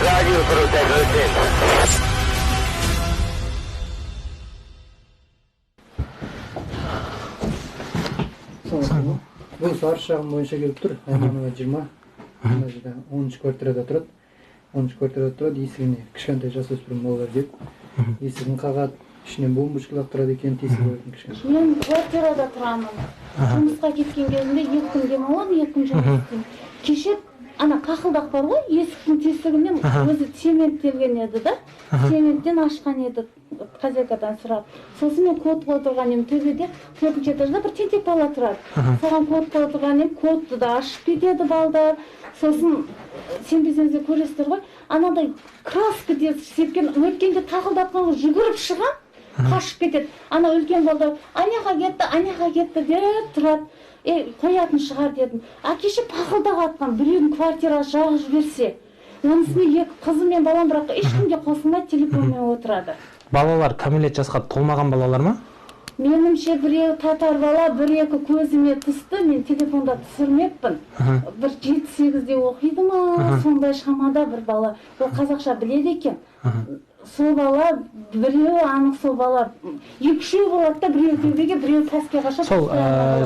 Радио Крутая. Бұл сары шағым бойынша келіп тұр. Айманова 20. Мына жерде 10-ші квартирада тұрады. 10-ші квартирада тұрады. Есігіне кішкентай жасөспірім балалар келіп. Есігін қағады. Ішінен бомбочка лақтырады екен, тесік қоятын кішкентай. Мен квартирада тұрамын. Жұмысқа кеткен кезінде 2 күн демаламын, 2 күн жұмыс істеймін. Кеше ана қақылдақ бар ғой, есіктің тесігінен өзі цементтелген еді да. Цементтен ашқан еді хозяйкадан сұрап. Сосын мен код отырған едім төбеде, 4-ші этажда бір тентек бала тұрады. Соған код отырған едім, кодты да ашып кетеді балдар. Сосын сенбесеңіздер көресіздер ғой, анадай краска деп сепкен, өткенде тақылдатқан жүгіріп шыға, қашып кетеді. Ана үлкен балдар, аняға кетті деп тұрады. Қоятын шығар дедім. Кеше пақылдақ атқан біреудің квартирасы жағып жіберсе, онысымен 2 қызым мен балам, бірақ ешкімге қосылмай телефонмен отырады. Балалар кәмелет жасқа толмаған балалар ма? Меніңше біреу татар бала, 1-2 көзіме түсті, мен телефонда түсірмеппін. Бір 7-8-де оқиды ма, сондай шамада бір бала. Ол қазақша біледі екен. Сол бала, біреу анық сол бала. 2-3 болады да, біреу төбеге, біреу таске қашап. Сол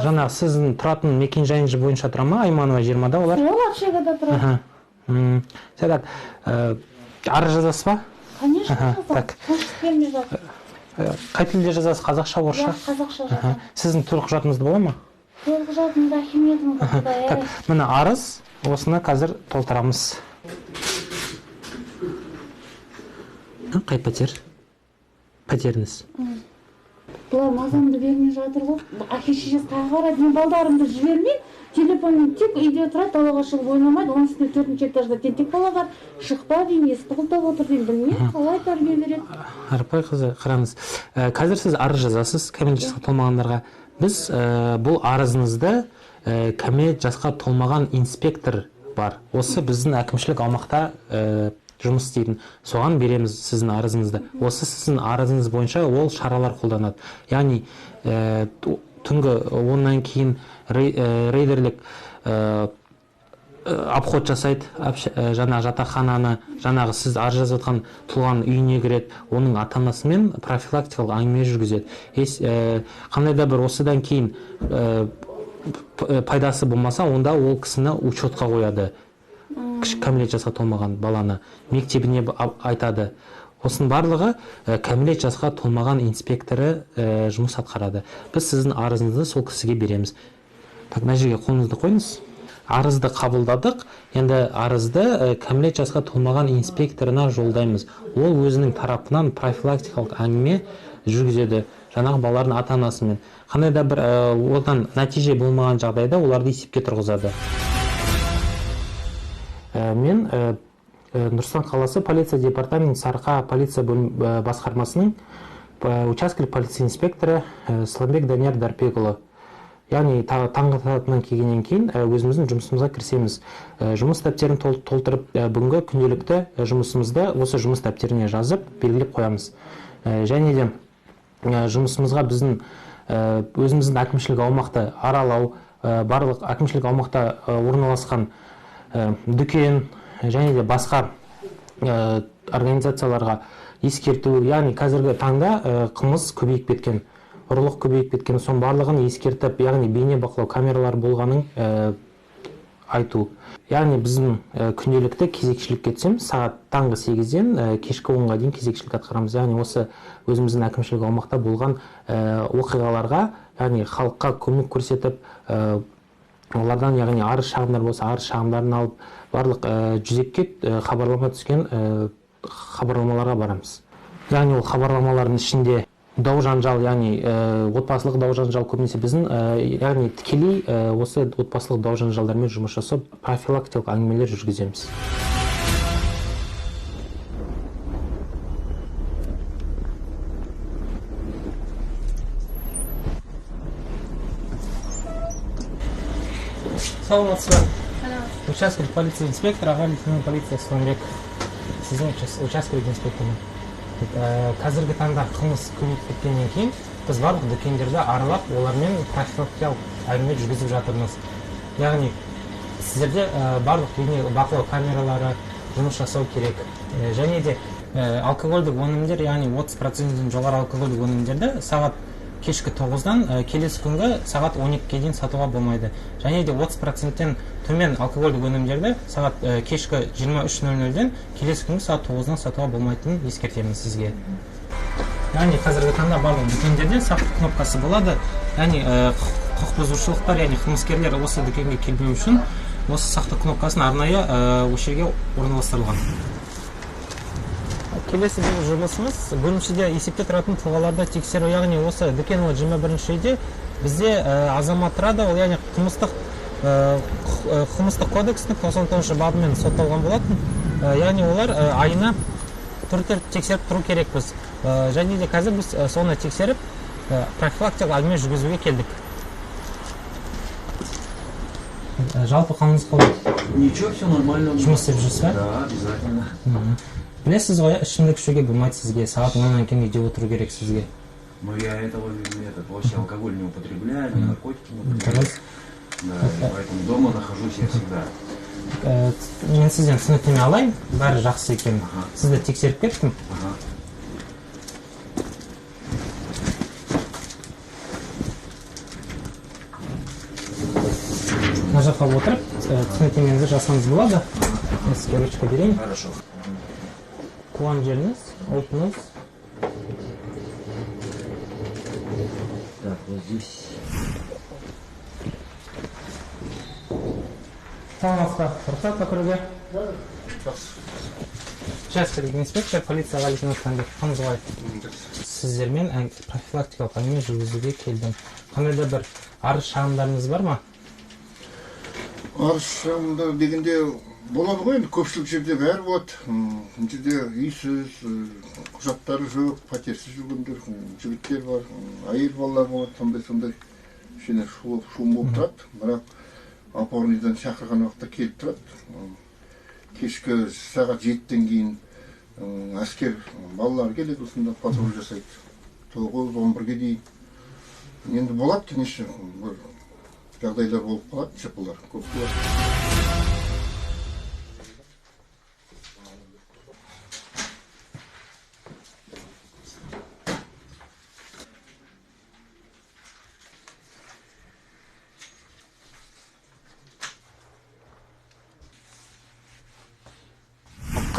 жаңа сіздің тұратын мекен жайыңыз бойынша тұра ма? Айманова 20-да олар? Сол Общагада тұрады. Сәдат, арыз жазасыз ба? Конечно, жазасыз. Қай тілде жазасыз? Қазақша, орысша? Қазақша жазасыз. Сіздің төлқұжатыңызда бола ма? Төлқұжатымда химиятым бар. Міне арыз, осыны қазір толтырамыз. Қай пәтер? Пәтеріңіз? Бұлар мазамды бермей жатыр ғой. Әке-шешесі тағы қарайды, мен балдарымды жібермей, телефонмен тек үйде тұрады, далаға шығып ойнамайды. Оның үстіне 4-ші этажда тентек бала бар. Шықпа деймін, есікті құлтап отыр деймін, білмеймін, қалай тәрбие береді. Арпай қызы, қараңыз. Қазір сіз арыз жазасыз кәмелет жасқа толмағандарға. Біз бұл арызыңызды кәмелет жасқа толмаған инспектор бар. Осы біздің әкімшілік аумақта жұмыс істейтін. Соған береміз сіздің арызыңызды. Осы сіздің арызыңыз бойынша ол шаралар қолданады. Яғни түнгі 10-нан кейін рейдерлік обход жасайды, жаңа жатақхананы, жаңағы сіз арыз жазып жатқан тұлғаның үйіне кіреді, оның ата-анасымен профилактикалық әңгіме жүргізеді. Қандай да бір осыдан кейін пайдасы болмаса, онда ол кісіні учетқа қояды. Кәмелет жасқа толмаған баланы мектебіне айтады. Осының барлығы кәмелет жасқа толмаған инспекторы жұмыс атқарады. Біз сіздің арызыңызды сол кісіге береміз. Мына жерге қолыңызды қойыңыз. Арызды қабылдадық. Енді арызды кәмелет жасқа толмаған инспекторына жолдаймыз. Ол өзінің тарапынан профилактикалық әңгіме жүргізеді. Жаңағы балалардың ата-анасымен. Қандай да бір одан нәтиже болмаған жағдайда оларды есепке тұрғызады. Мен Нұрсұлтан қаласы полиция департаменті Сарыарқа полиция басқармасының учаскелік полиция инспекторы Сламбек Данияр Дарпекұлы. Яғни таңғы сағатынан келгеннен кейін өзіміздің жұмысымызға кірісеміз. Жұмыс дәптерін толтырып, бүгінгі күнделікті жұмысымызды осы жұмыс дәптеріне жазып, белгілеп қоямыз. Және де жұмысымызға біздің өзіміздің әкімшілік аумақты аралау, барлық әкімшілік аумақта орналасқан дүкен және де басқа организацияларға ескерту, яғни қазіргі таңда қылмыс көбейіп кеткен, ұрлық көбейіп кеткен, соның барлығын ескертіп, яғни бейне бақылау камералар болғанын айту. Яғни біздің күнделікті кезекшілікке түсеміз, сағат таңғы 8-ден кешкі 10-ға дейін кезекшілік атқарамыз. Яғни осы өзіміздің әкімшілік аумақта болған оқиғаларға, яғни халыққа көмек көрсетіп, олардан, яғни арыз шағымдар болса, арыз шағымдарын алып, барлық жүзекке хабарлама түскен хабарламаларға барамыз. Яғни ол хабарламалардың ішінде дау-жанжал, яғни отбасылық дау-жанжал көбінесе біздің, яғни тікелей осы отбасылық дау-жанжалдармен жұмыс жасап, профилактикалық әңгімелер жүргіземіз. Саламатсыз ба? Учаскелік полиция инспекторы, аға лейтенант полиция Сламбек. Сіздің учаскелік инспекторы. Қазіргі таңда қылмыс көбейіп кеткеннен кейін біз барлық дүкендерді аралап, олармен профилактикалық әңгіме жүргізіп жатырмыз. Яғни сіздерде барлық бақылау камералары, жұмыс жасау керек. Және де алкогольдік өнімдер, яғни 30%-ден жоғары алкогольдік өнімдерді сағат кешкі 9-дан келесі күнгі сағат 12-ге дейін сатуға болмайды. Және де 30%-тен төмен алкогольдік өнімдерді сағат кешкі 23:00-ден келесі күнгі сағат 9-дан сатуға болмайтынын ескертемін сізге. Яғни қазіргі таңда барлық дүкендерде сақтық кнопкасы болады. Яғни құқық бұзушылықтар, яғни қылмыскерлер осы дүкенге келмеу үшін осы сақтық кнопкасын арнайы осы жерге орналастырылған. Келесі бұл жұмысымыз бөлімшеде есепте тұратын тұлғаларды тексеру, яғни осы дүкен 21-ші үйде бізде азамат тұрады, ол яғни қылмыстық кодекстің 99-шы бабымен сотталған болатын. Яғни олар айына түртіп тексеріп тұру керекпіз. Және де қазір біз соны тексеріп профилактикалық әңгіме жүргізуге келдік. Жалпы қалыңыз қалай? Ничего, все нормально. Жұмыс істеп жүрсіз бе? Да, обязательно. Білесіз ғой, ішімдік ішуге болмайды сізге, сағат 10-нан кейін үйде отыру керек сізге. Но я вообще алкоголь не употребляю, ни наркотики не употребляю. Да, поэтому дома нахожусь я всегда. Мен сізден түсініктеме алайын, бәрі жақсы екен. Сізді тексеріп кеттім. Мына жаққа отырып, түсініктемеңізді жасаңыз болады. Мен сізге ручка берейін. Хорошо. Туған жеріңіз, ұлтыңыз. Так, вот здесь. Саламатсыздар, рұқсат па кіруге? Учаскелік инспектор, полиция лейтенант Қанбек. Қаңыз қалай? Сіздермен профилактикалық әңгіме жүргізуге келдім. Қандай да бір арыз шағымдарыңыз бар ма? Арыз шағымдар дегенде болады ғой, енді көпшілік жерде бәрі болады. Мына жерде үйсіз, құжаттары жоқ, пәтерсіз жүргендер, жігіттер бар, әйел балалар болады, сондай шум болып тұрады. Бірақ опорныйдан шақырған уақытта келіп тұрады. Кешкі сағат 7-тен кейін әскер балалар келеді, осында патруль жасайды. 9-11-ге дейін. Енді болады, кенеше жағдайлар болып қалады, шапылар көп болады.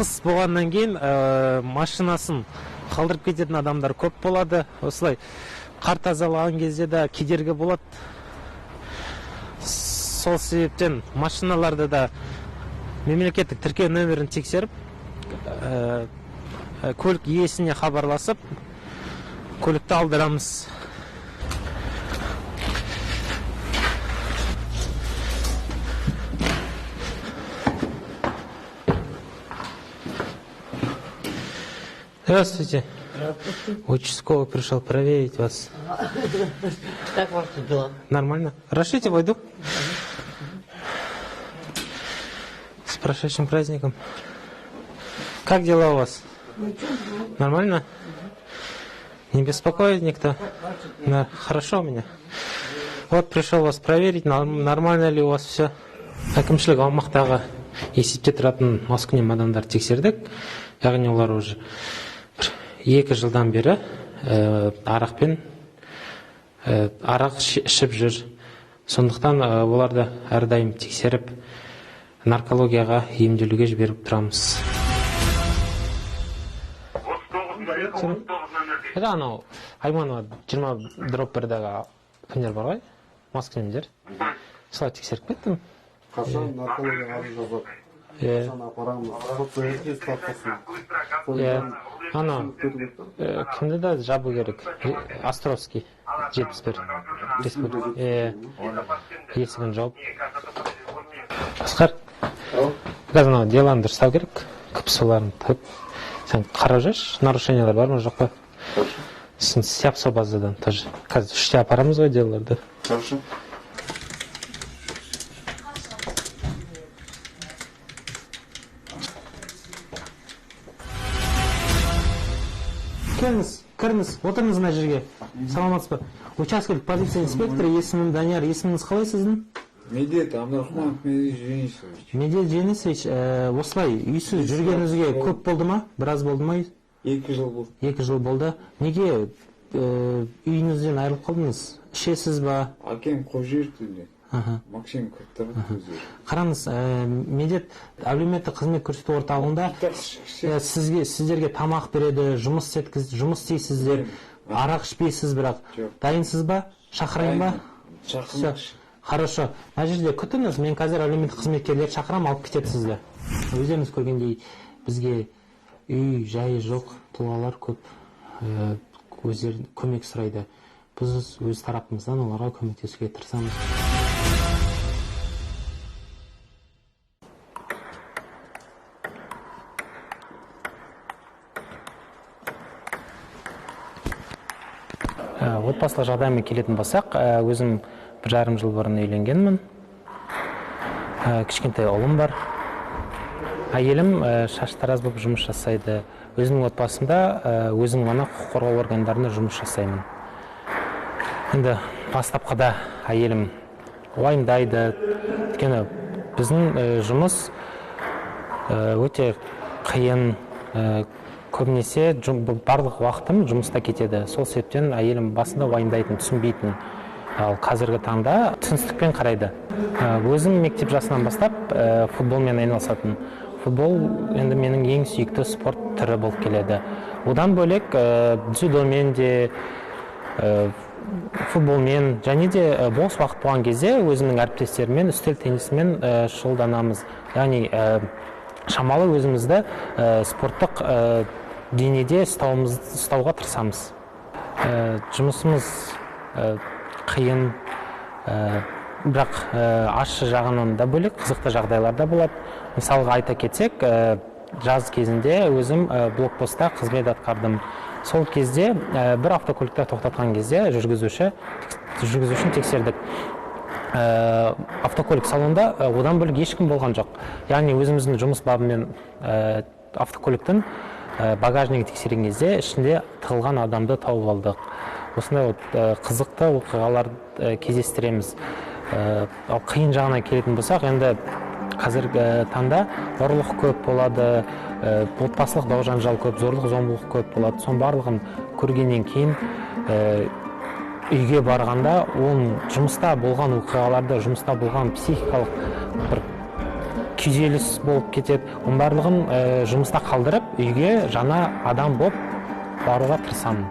Қыс болғаннан кейін машинасын қалдырып кететін адамдар көп болады. Осылай қар тазалаған кезде де кедергі болады. Сол себептен машиналарды да мемлекеттік тіркеу нөмірін тексеріп, көлік иесіне хабарласып, көлікті алдырамыз. Здравствуйте. Здравствуйте. Участковый пришел проверить вас. Как ваши дела? Нормально. Разрешите, войду? С прошедшим праздником. Как дела у вас? Нормально? Не беспокоит никто? Да, хорошо у меня. Вот пришел вас проверить, нормально ли у вас все. Әкімшілік аумақтағы есепте тұратын маскүнем адамдар тексердік. Яғни олар уже 2 жылдан бері арақ ішіп жүр. Сондықтан оларды әрдайым тексеріп, наркологияға емделуге жіберіп тұрамыз. Это анау Айманова 20/1-дағы кімдер бар ғой? Маскүнемдер. Солай тексеріп кеттім. Қашан наркологияға жазып, қашан апарамыз, соцсервиске статусын. Ана кімді да жабу керек? Островский 71. Есігін жауып. Асқар, қазір деланы дұрыстау керек. Күпсуларын тып. Сен қарап жүрші, нарушениялар бар ма, жоқ па? Сен сяп со базадан тоже. Қазір 3-те апарамыз ғой делаларды. Хорошо. Кіріңіз, отырыңыз мына жерге. Саламатсыз ба? Учаскелік полиция инспекторы, есімім Данияр. Есіміңіз қалай сіздің? Медет Абдрахманов Медет Денисович. Медет Денисович, осылай үйсіз жүргеніңізге көп болды ма? Біраз болды ма? 2 жыл болды. 2 жыл болды. Неге үйіңізден айырылып қалдыңыз? Ішесіз ба? Акем қойып жіберді. Максим көптірді көзі. Қараңыз, Медет әлеуметтік қызмет көрсету орталығында сіздерге тамақ береді, жұмыс істейсіздер, арақ ішпейсіз, бірақ дайынсыз ба? Шақырайын ба? Шақырмақшы. Хорошо. Мына жерде күтіңіз, мен қазір әлеуметтік қызметкерлер шақырам, алып кетеді сізді. Өздеріңіз көргендей бізге үй жайы жоқ тұлғалар көп, өздері көмек сұрайды. Біз өз тарапымыздан оларға көмектесуге тырысамыз. Отбасылық жағдайыма келетін болсақ, өзім 1,5 жыл бұрын үйленгенмін. Кішкентай ұлым бар. Әйелім шаштараз болып жұмыс жасайды. Өзімнің отбасымда өзім ғана құқық қорғау органдарында жұмыс жасаймын. Енді бастапқыда әйелім уайымдайды. Өйткені біздің жұмыс өте қиын, көбінесе барлық уақытым жұмыста кетеді. Сол себептен әйелім басында уайымдайтын, түсінбейтін. Ал қазіргі таңда түсіністікпен қарайды. Өзім мектеп жасынан бастап футболмен айналысатын. Футбол енді менің ең сүйікті спорт түрі болып келеді. Одан бөлек дзюдомен де, футболмен және де бос уақыт болған кезде өзімнің әріптестеріммен үстел теннисімен шұғылданамыз. Яғни шамалы өзімізді спорттық денеде ұстауға тырысамыз. Жұмысымыз қиын, бірақ ащы жағынан да бөлек, қызықты жағдайлар да болады. Мысалға айта кетсек, жаз кезінде өзім блокпостта қызмет атқардым. Сол кезде бір автокөлікті тоқтатқан кезде жүргізушіні тексердік. Автокөлік салонында одан бөлек ешкім болған жоқ. Яғни өзіміздің жұмыс бабымен автокөліктің багажнигін тексерген кезде ішінде тығылған адамды тауып алдық. Осындай қызықты оқиғалар кездестіреміз. Ал қиын жағына келетін болсақ, енді қазіргі таңда ұрлық көп болады, отбасылық дау-жанжал көп, зорлық-зомбылық көп болады. Соның барлығын көргеннен кейін үйге барғанда оның жұмыста болған оқиғаларды, жұмыста болған психикалық бір күйзеліс болып кетеді. Оның барлығын жұмыста қалдырып, үйге жаңа адам болып баруға тырысамын.